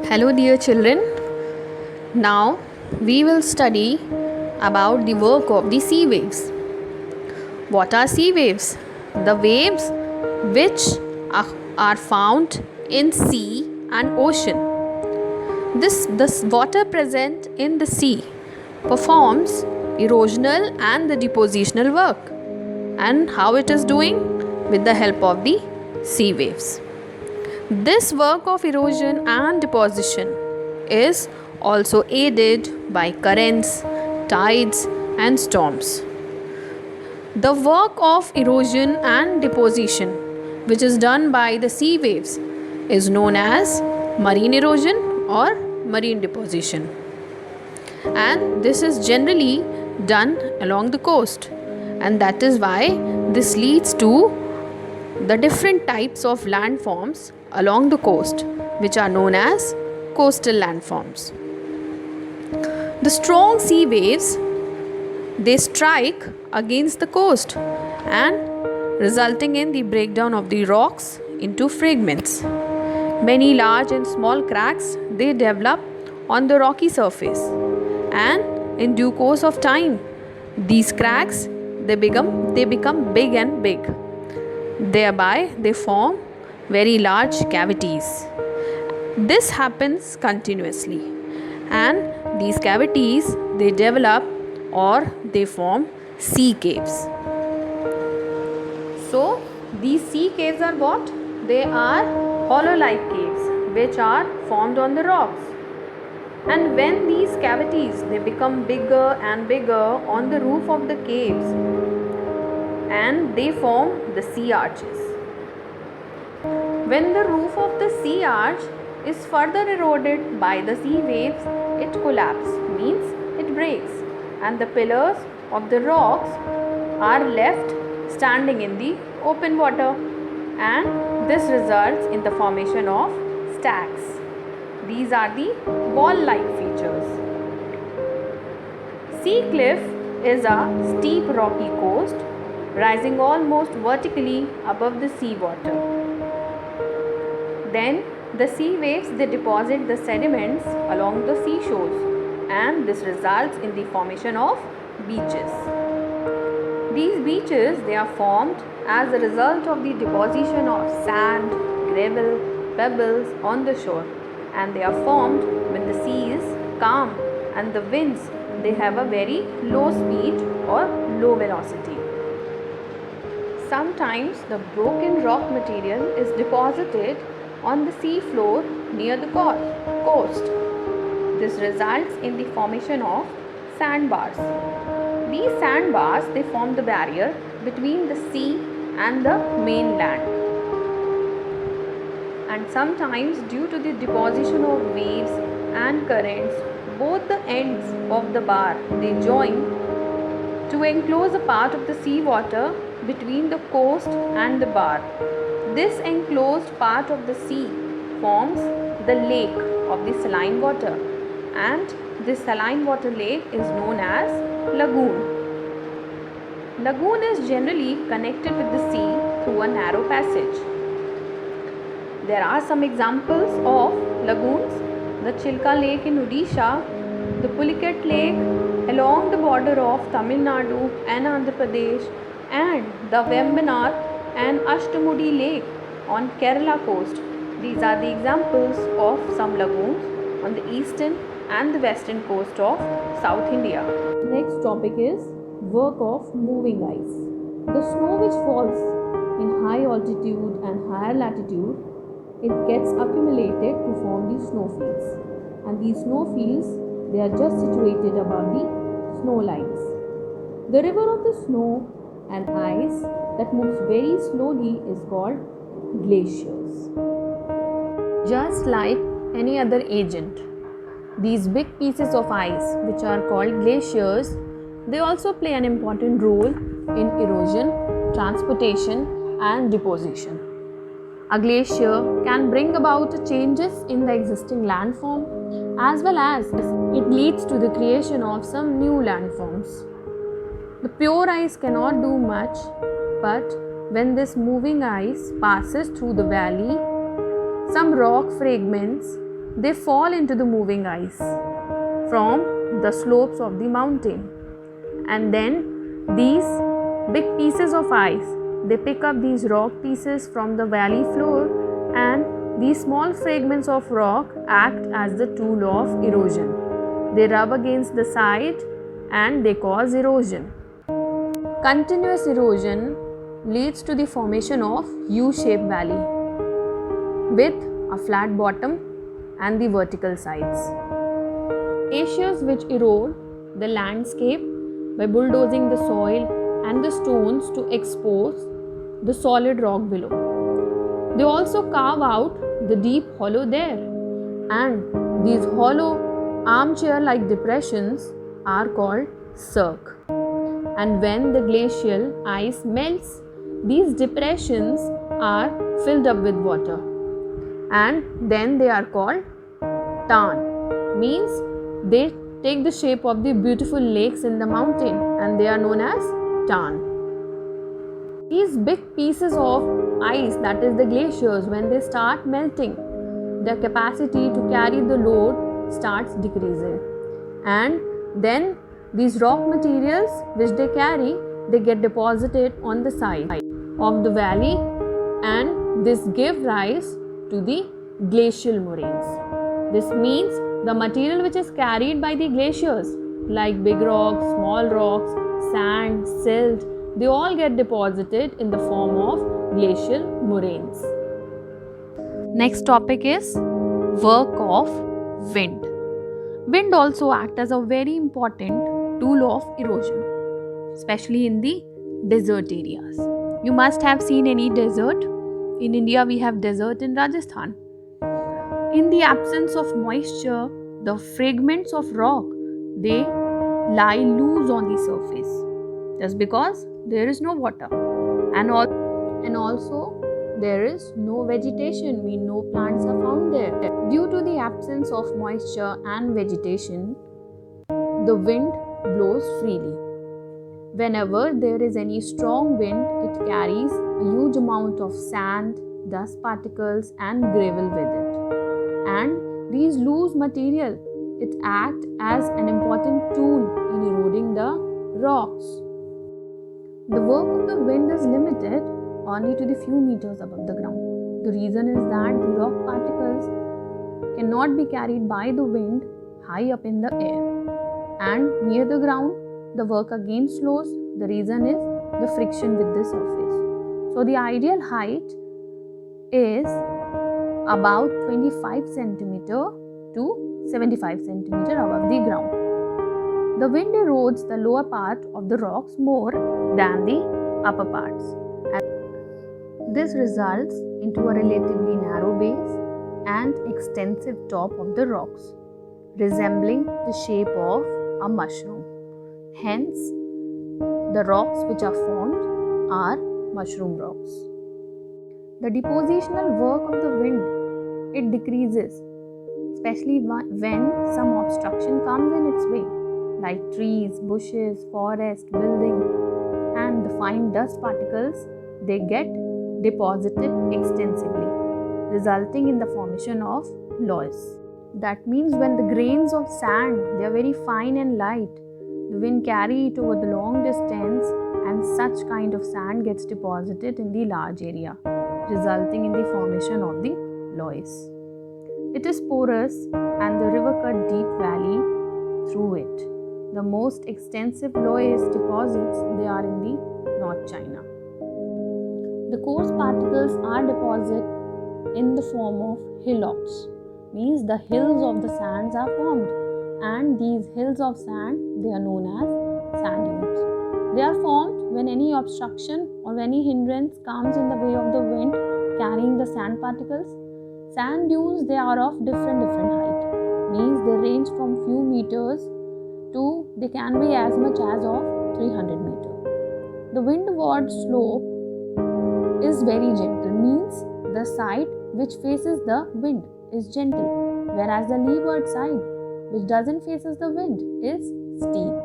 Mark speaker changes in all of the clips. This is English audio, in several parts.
Speaker 1: Hello, dear children. Now we will study about the work of the sea waves. What are sea waves? The waves which are found in sea and ocean. This water present in the sea performs erosional and the depositional work. And how it is doing? With the help of the sea waves. This work of erosion and deposition is also aided by currents, tides, and storms. The work of erosion and deposition, which is done by the sea waves, is known as marine erosion or marine deposition. And this is generally done along the coast, and that is why this leads to the different types of landforms along the coast, which are known as coastal landforms. The strong sea waves, they strike against the coast and resulting in the breakdown of the rocks into fragments. Many large and small cracks, they develop on the rocky surface, and in due course of time these cracks they become big and big. Thereby they form very large cavities. This happens continuously, and these cavities they develop or they form sea caves. So these sea caves are what? They are hollow-like caves which are formed on the rocks. And when these cavities they become bigger and bigger on the roof of the caves, and they form the sea arches. When the roof of the sea arch is further eroded by the sea waves, it collapses, means it breaks, and the pillars of the rocks are left standing in the open water, and this results in the formation of stacks. These are the wall-like features. Sea cliff is a steep rocky coast rising almost vertically above the sea water. Then the sea waves they deposit the sediments along the seashores, and this results in the formation of beaches. These beaches they are formed as a result of the deposition of sand, gravel, pebbles on the shore, and they are formed when the sea is calm and the winds they have a very low speed or low velocity. Sometimes the broken rock material is deposited on the sea floor near the coast. This results in the formation of sandbars. These sandbars they form the barrier between the sea and the mainland. And sometimes due to the deposition of waves and currents, both the ends of the bar they join to enclose a part of the sea water between the coast and the bar. This enclosed part of the sea forms the lake of the saline water, and this saline water lake is known as lagoon. Lagoon is generally connected with the sea through a narrow passage. There are some examples of lagoons: the Chilka Lake in Odisha, the Pulicat Lake along the border of Tamil Nadu and Andhra Pradesh, and the Vembanar and Ashtamudi Lake on Kerala coast. These are the examples of some lagoons on the eastern and the western coast of South India. Next topic is work of moving ice. The snow which falls in high altitude and higher latitude, it gets accumulated to form these snowfields, and these snowfields they are just situated above the snow lines. The river of the snow and ice that moves very slowly is called glaciers. Just like any other agent, these big pieces of ice which are called glaciers, they also play an important role in erosion, transportation and deposition. A glacier can bring about changes in the existing landform, as well as it leads to the creation of some new landforms. The pure ice cannot do much, but when this moving ice passes through the valley, some rock fragments they fall into the moving ice from the slopes of the mountain. And then these big pieces of ice, they pick up these rock pieces from the valley floor, and these small fragments of rock act as the tool of erosion. They rub against the side and they cause erosion. Continuous erosion leads to the formation of U-shaped valley with a flat bottom and the vertical sides. Glaciers which erode the landscape by bulldozing the soil and the stones to expose the solid rock below. They also carve out the deep hollow there, and these hollow armchair-like depressions are called cirques. And when the glacial ice melts, these depressions are filled up with water, and then they are called tarn. Means they take the shape of the beautiful lakes in the mountain, and they are known as tarn. These big pieces of ice, that is the glaciers, when they start melting, their capacity to carry the load starts decreasing, and then these rock materials which they carry, they get deposited on the side of the valley, and this gives rise to the glacial moraines. This means the material which is carried by the glaciers, like big rocks, small rocks, sand, silt, they all get deposited in the form of glacial moraines. Next topic is work of wind. Wind also acts as a very important tool of erosion, especially in the desert areas. You must have seen any desert. In India, we have desert in Rajasthan. In the absence of moisture, the fragments of rock, they lie loose on the surface just because there is no water, and also there is no vegetation, mean no plants are found there. Due to the absence of moisture and vegetation, the wind blows freely. Whenever there is any strong wind, it carries a huge amount of sand, dust particles and gravel with it. And these loose material, it acts as an important tool in eroding the rocks. The work of the wind is limited only to the few meters above the ground. The reason is that the rock particles cannot be carried by the wind high up in the air. And near the ground, the work again slows. The reason is the friction with the surface. So the ideal height is about 25 centimeter to 75 centimeter above the ground. The wind erodes the lower part of the rocks more than the upper parts. And this results into a relatively narrow base and extensive top of the rocks, resembling the shape of a mushroom. Hence, the rocks which are formed are mushroom rocks. The depositional work of the wind, it decreases, especially when some obstruction comes in its way, like trees, bushes, forest, building, and the fine dust particles, they get deposited extensively, resulting in the formation of loess. That means when the grains of sand, they are very fine and light, the wind carry it over the long distance, and such kind of sand gets deposited in the large area, resulting in the formation of the loess. It is porous and the river cut deep valley through it. The most extensive loess deposits, they are in the North China. The coarse particles are deposited in the form of hillocks. Means the hills of the sands are formed, and these hills of sand, they are known as sand dunes. They are formed when any obstruction or any hindrance comes in the way of the wind carrying the sand particles. Sand dunes, they are of different height. Means they range from few meters to they can be as much as of 300 meters. The windward slope is very gentle. Means the side which faces the wind is gentle, whereas the leeward side, which doesn't faces the wind, is steep.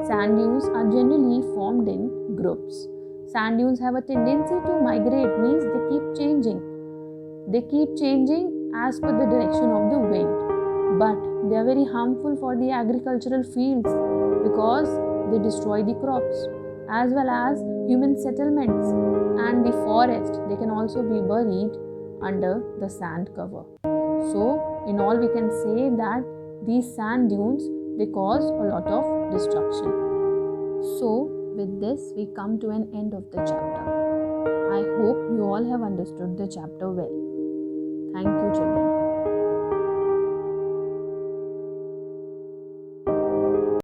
Speaker 1: Sand dunes are generally formed in groups. Sand dunes have a tendency to migrate, means they keep changing. They keep changing as per the direction of the wind. but they are very harmful for the agricultural fields because they destroy the crops as well as human settlements, and the forest they can also be buried under the sand cover. So in all we can say that these sand dunes they cause a lot of destruction. So with this we come to an end of the chapter. I hope you all have understood the chapter well. Thank you, children.